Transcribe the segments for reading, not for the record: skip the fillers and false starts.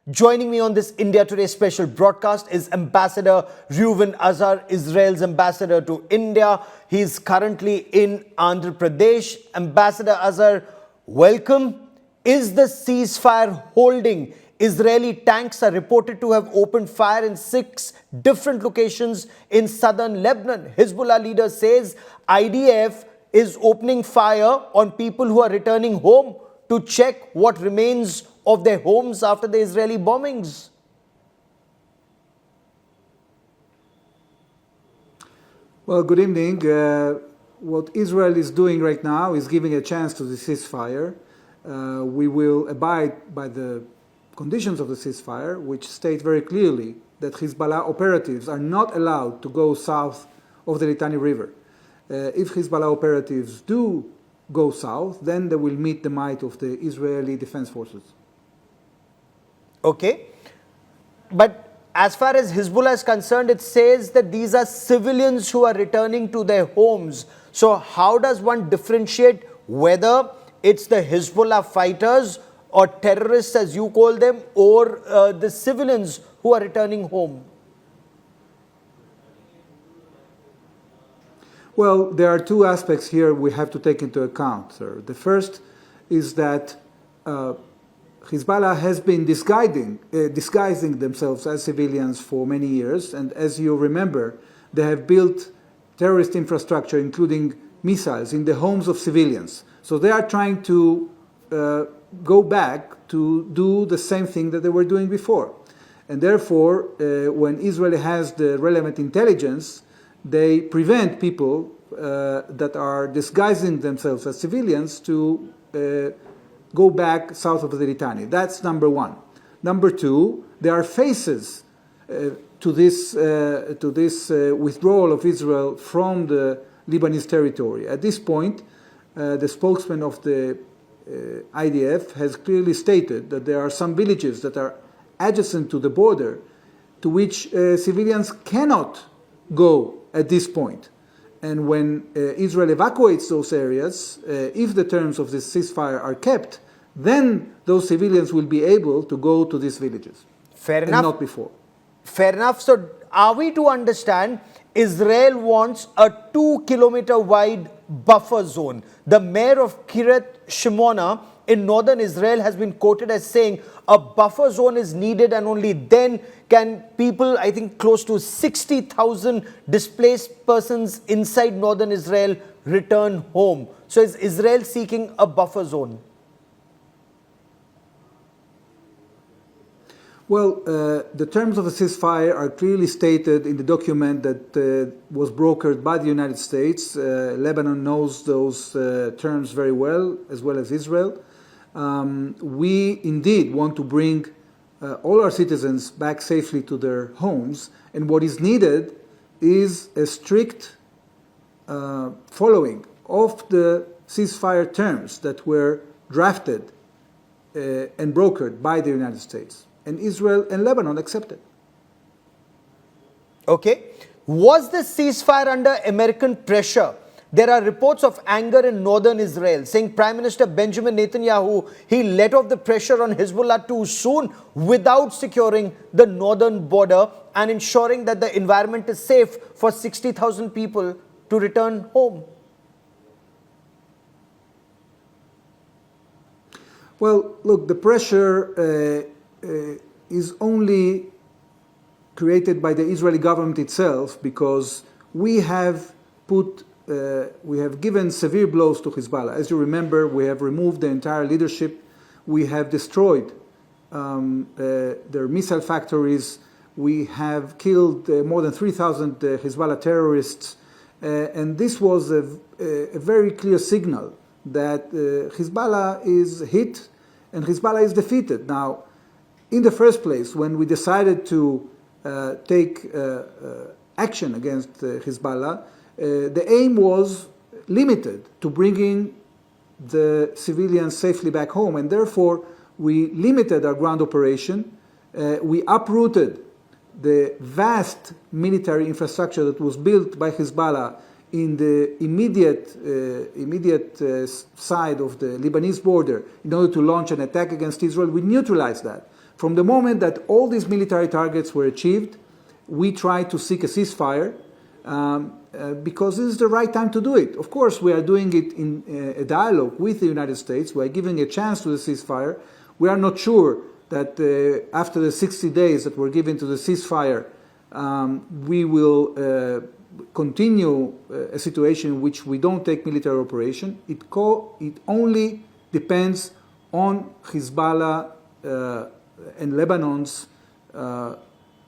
Joining me on this India Today special broadcast is Ambassador Reuven Azar, Israel's ambassador to India. He is currently in Andhra Pradesh. Ambassador Azar, welcome. Is the ceasefire holding? Israeli tanks are reported to have opened fire in 6 different locations in southern Lebanon. Hezbollah leader says IDF is opening fire on people who are returning home to check what remains of their homes after the Israeli bombings. Well, good evening. What Israel is doing right now is giving a chance to the ceasefire. We will abide by the conditions of the ceasefire, which state very clearly that Hezbollah operatives are not allowed to go south of the Litani River. If Hezbollah operatives do go south, then they will meet the might of the Israeli Defense Forces. Okay. But as far as Hezbollah is concerned, it says that these are civilians who are returning to their homes. So how does one differentiate whether it's the Hezbollah fighters or terrorists, as you call them, or the civilians who are returning home? Well, there are 2 aspects here we have to take into account, sir. The first is that Hezbollah has been disguising themselves as civilians for many years, and as you remember, they have built terrorist infrastructure, including missiles, in the homes of civilians. So they are trying to go back to do the same thing that they were doing before. And therefore, when Israel has the relevant intelligence, they prevent people that are disguising themselves as civilians to go back south of the Litani. That's number 1. Number 2, there are phases to this withdrawal of Israel from the Lebanese territory. At this point, the spokesman of the IDF has clearly stated that there are some villages that are adjacent to the border to which civilians cannot go at this point. And when Israel evacuates those areas, if the terms of this ceasefire are kept, then those civilians will be able to go to these villages. Fair enough. And not before. Fair enough. So are we to understand Israel wants a 2-kilometer wide buffer zone? The mayor of Kiryat Shimona in northern Israel has been quoted as saying a buffer zone is needed, and only then can people, I think close to 60,000 displaced persons inside northern Israel, return home. So is Israel seeking a buffer zone? Well, the terms of the ceasefire are clearly stated in the document that was brokered by the United States. Lebanon knows those terms very well as Israel. We indeed want to bring all our citizens back safely to their homes, and what is needed is a strict following of the ceasefire terms that were drafted and brokered by the United States. And Israel and Lebanon accepted. Okay. Was the ceasefire under American pressure? There are reports of anger in northern Israel saying Prime Minister Benjamin Netanyahu, he let off the pressure on Hezbollah too soon without securing the northern border and ensuring that the environment is safe for 60,000 people to return home. Well, look, the pressure is only created by the Israeli government itself, because we have given severe blows to Hezbollah. As you remember, we have removed the entire leadership. We have destroyed their missile factories. We have killed more than 3,000 Hezbollah terrorists. And this was a very clear signal that Hezbollah is hit and Hezbollah is defeated. Now, in the first place, when we decided to take action against Hezbollah, the aim was limited to bringing the civilians safely back home, and therefore we limited our ground operation. We uprooted the vast military infrastructure that was built by Hezbollah in the immediate side of the Lebanese border in order to launch an attack against Israel. We neutralized that. From the moment that all these military targets were achieved, we tried to seek a ceasefire because this is the right time to do it. Of course, we are doing it in a dialogue with the United States. We are giving a chance to the ceasefire. We are not sure that after the 60 days that were given to the ceasefire, we will continue a situation in which we don't take military operation. It only depends on Hezbollah and Lebanon's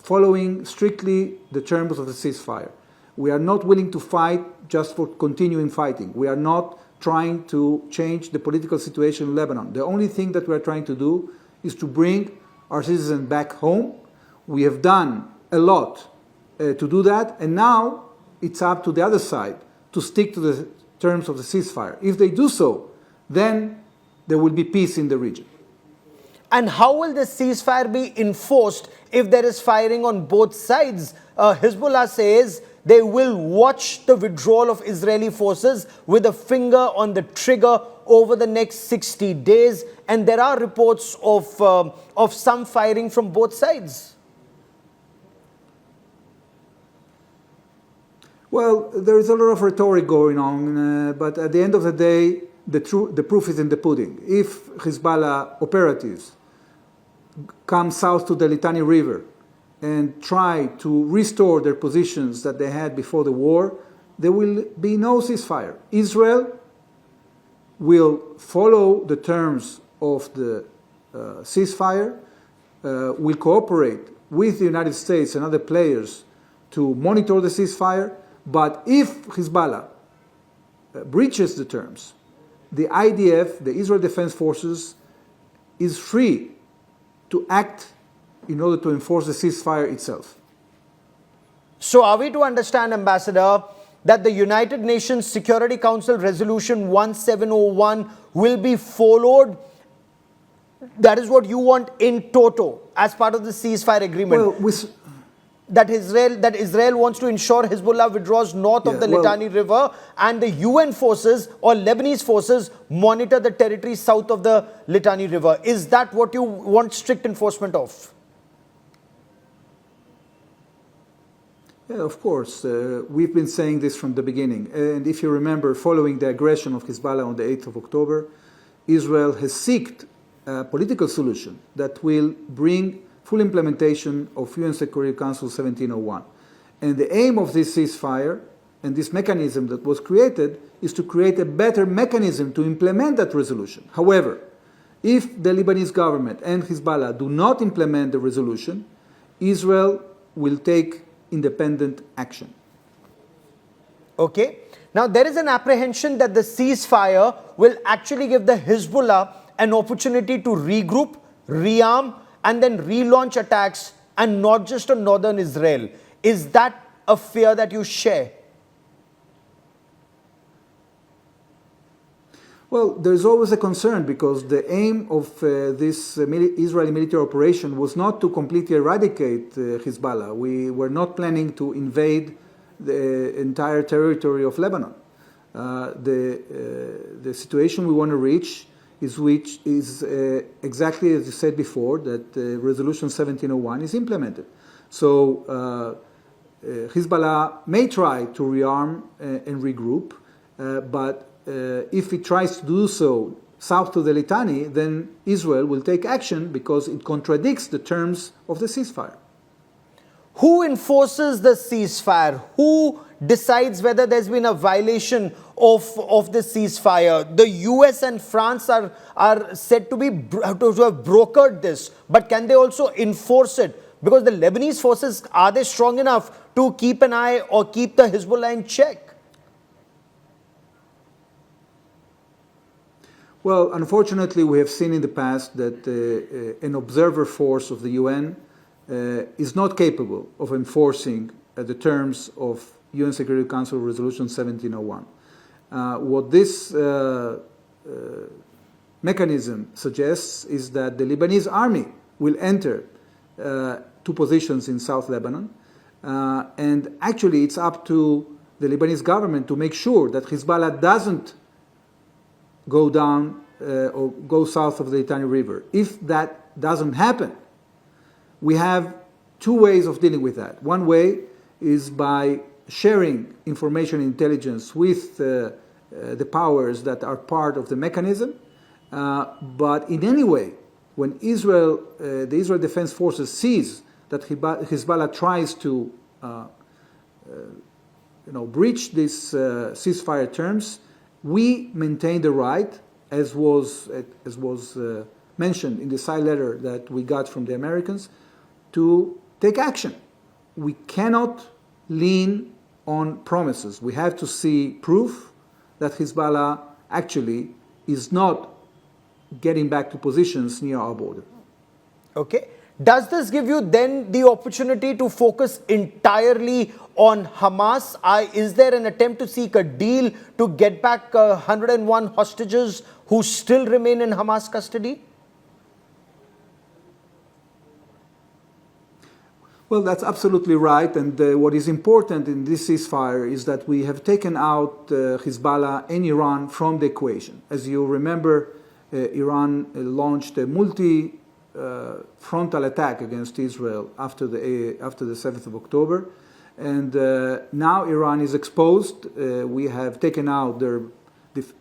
following strictly the terms of the ceasefire. We are not willing to fight just for continuing fighting. We are not trying to change the political situation in Lebanon. The only thing that we are trying to do is to bring our citizens back home. We have done a lot to do that, and now it's up to the other side to stick to the terms of the ceasefire. If they do so, then there will be peace in the region. And how will the ceasefire be enforced if there is firing on both sides? Hezbollah says they will watch the withdrawal of Israeli forces with a finger on the trigger over the next 60 days. And there are reports of some firing from both sides. Well, there is a lot of rhetoric going on, but at the end of the day, the proof is in the pudding. If Hezbollah operatives come south to the Litani River and try to restore their positions that they had before the war, there will be no ceasefire. Israel will follow the terms of the ceasefire, will cooperate with the United States and other players to monitor the ceasefire, but if Hezbollah breaches the terms, the IDF, the Israel Defense Forces, is free to act in order to enforce the ceasefire itself. So are we to understand, Ambassador, that the United Nations Security Council Resolution 1701 will be followed? That is what you want in toto as part of the ceasefire agreement. Well, that Israel wants to ensure Hezbollah withdraws north of the Litani River, and the UN forces or Lebanese forces monitor the territory south of the Litani River. Is that what you want strict enforcement of? Yeah, of course. We've been saying this from the beginning. And if you remember, following the aggression of Hezbollah on the 8th of October, Israel has sought a political solution that will bring full implementation of UN Security Council 1701. And the aim of this ceasefire and this mechanism that was created is to create a better mechanism to implement that resolution. However, if the Lebanese government and Hezbollah do not implement the resolution, Israel will take independent action. Okay. Now, there is an apprehension that the ceasefire will actually give the Hezbollah an opportunity to regroup, rearm, and then relaunch attacks, and not just on northern Israel. Is that a fear that you share? Well, there's always a concern because the aim of this Israeli military operation was not to completely eradicate Hezbollah. We were not planning to invade the entire territory of Lebanon. The situation we want to reach is exactly as you said before, that Resolution 1701 is implemented. So Hezbollah may try to rearm and regroup, but if it tries to do so south to the Litani, then Israel will take action because it contradicts the terms of the ceasefire. Who enforces the ceasefire? Who decides whether there's been a violation of the ceasefire? The US and France are said to have brokered this, but can they also enforce it? Because the Lebanese forces, are they strong enough to keep an eye or keep the Hezbollah in check? Well, unfortunately, we have seen in the past that an observer force of the UN is not capable of enforcing the terms of UN Security Council Resolution 1701. What this mechanism suggests is that the Lebanese army will enter two positions in South Lebanon, and actually it's up to the Lebanese government to make sure that Hezbollah doesn't go down or go south of the Litani River. If that doesn't happen, We have two ways of dealing with that. One way is by sharing information and intelligence with the powers that are part of the mechanism. But in any way, when the Israel Defense Forces sees that Hezbollah tries to breach these ceasefire terms, we maintain the right, as was mentioned in the side letter that we got from the Americans, to take action. We cannot lean on promises. We have to see proof that Hezbollah actually is not getting back to positions near our border. Okay. Does this give you then the opportunity to focus entirely on Hamas? Is there an attempt to seek a deal to get back 101 hostages who still remain in Hamas custody? Well, that's absolutely right. And what is important in this ceasefire is that we have taken out Hezbollah and Iran from the equation. As you remember, Iran launched a multi-frontal attack against Israel after the 7th of October. And now Iran is exposed. We have taken out their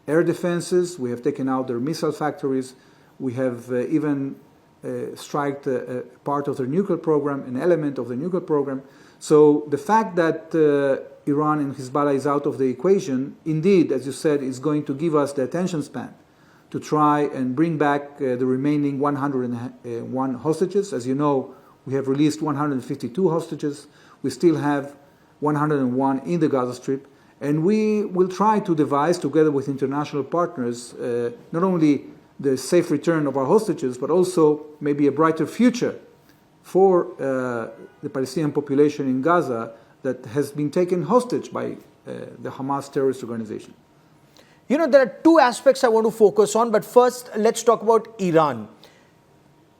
air defenses. We have taken out their missile factories. We have even striked a part of their nuclear program, an element of the nuclear program. So the fact that Iran and Hezbollah is out of the equation, indeed, as you said, is going to give us the attention span to try and bring back the remaining 101 hostages. As you know, we have released 152 hostages. We still have 101 in the Gaza Strip. And we will try to devise, together with international partners, not only the safe return of our hostages, but also maybe a brighter future for the Palestinian population in Gaza that has been taken hostage by the Hamas terrorist organization. You know, there are two aspects I want to focus on, but first, let's talk about Iran.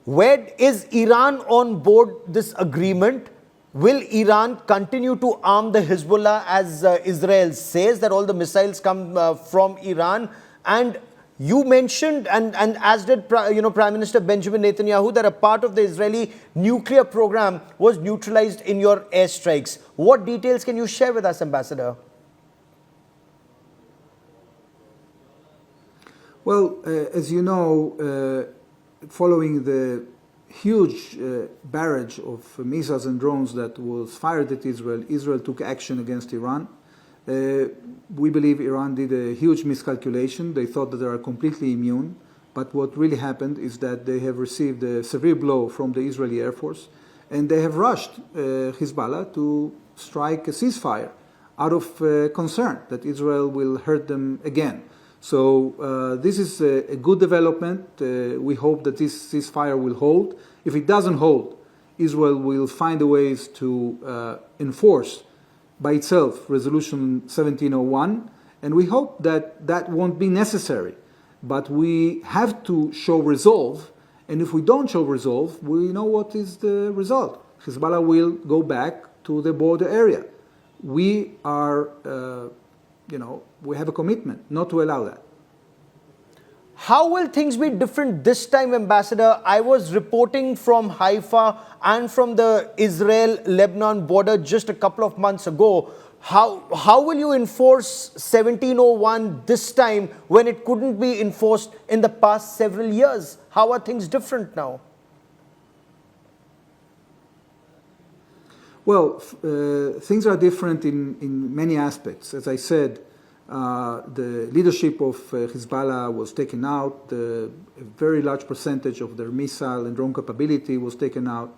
Where is Iran on board this agreement? Will Iran continue to arm the Hezbollah as Israel says that all the missiles come from Iran? And you mentioned, and as did Prime Minister Benjamin Netanyahu, that a part of the Israeli nuclear program was neutralized in your airstrikes. What details can you share with us, Ambassador? Well, as you know, following the huge barrage of missiles and drones that was fired at Israel, Israel took action against Iran. We believe Iran did a huge miscalculation. They thought that they are completely immune. But what really happened is that they have received a severe blow from the Israeli Air Force, and they have rushed Hezbollah to strike a ceasefire out of concern that Israel will hurt them again. So this is a good development. We hope that this ceasefire will hold. If it doesn't hold, Israel will find a ways to enforce by itself Resolution 1701, and we hope that that won't be necessary. But we have to show resolve, and if we don't show resolve, we know what is the result. Hezbollah will go back to the border area. We are, we have a commitment not to allow that. How will things be different this time, Ambassador? I was reporting from Haifa and from the Israel-Lebanon border just a couple of months ago. How will you enforce 1701 this time when it couldn't be enforced in the past several years? How are things different now? Well, things are different in many aspects. As I said, the leadership of Hezbollah was taken out. A very large percentage of their missile and drone capability was taken out.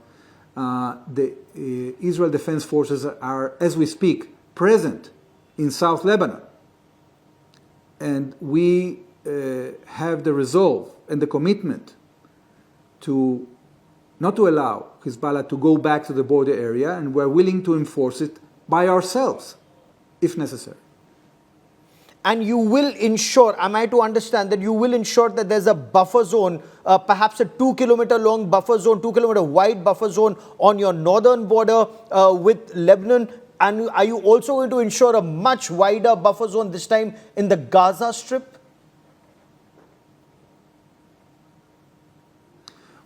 The Israel Defense Forces are, as we speak, present in South Lebanon. And we have the resolve and the commitment to not to allow Hezbollah to go back to the border area, and we're willing to enforce it by ourselves, if necessary. And you will ensure, am I to understand that you will ensure that there's a buffer zone, perhaps a 2-kilometer long buffer zone, 2-kilometer wide buffer zone on your northern border with Lebanon? And are you also going to ensure a much wider buffer zone this time in the Gaza Strip?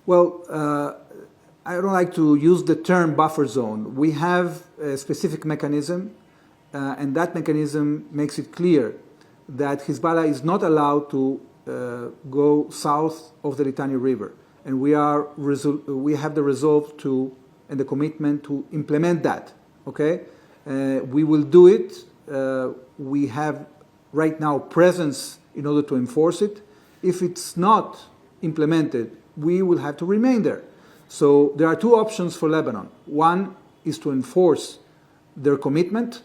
Well, I don't like to use the term buffer zone. We have a specific mechanism, and that mechanism makes it clear that Hezbollah is not allowed to go south of the Litani River. And we have the resolve to, and the commitment to implement that, okay? We will do it. We have right now presence in order to enforce it. If it's not implemented, we will have to remain there. So there are two options for Lebanon. One is to enforce their commitment,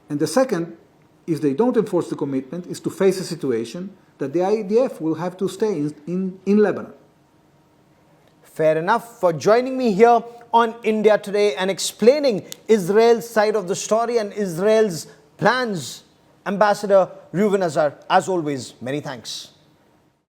and the second, if they don't enforce the commitment, is to face a situation that the IDF will have to stay in Lebanon. Fair enough for joining me here on India Today and explaining Israel's side of the story and Israel's plans. Ambassador Reuven Azar, as always, many thanks.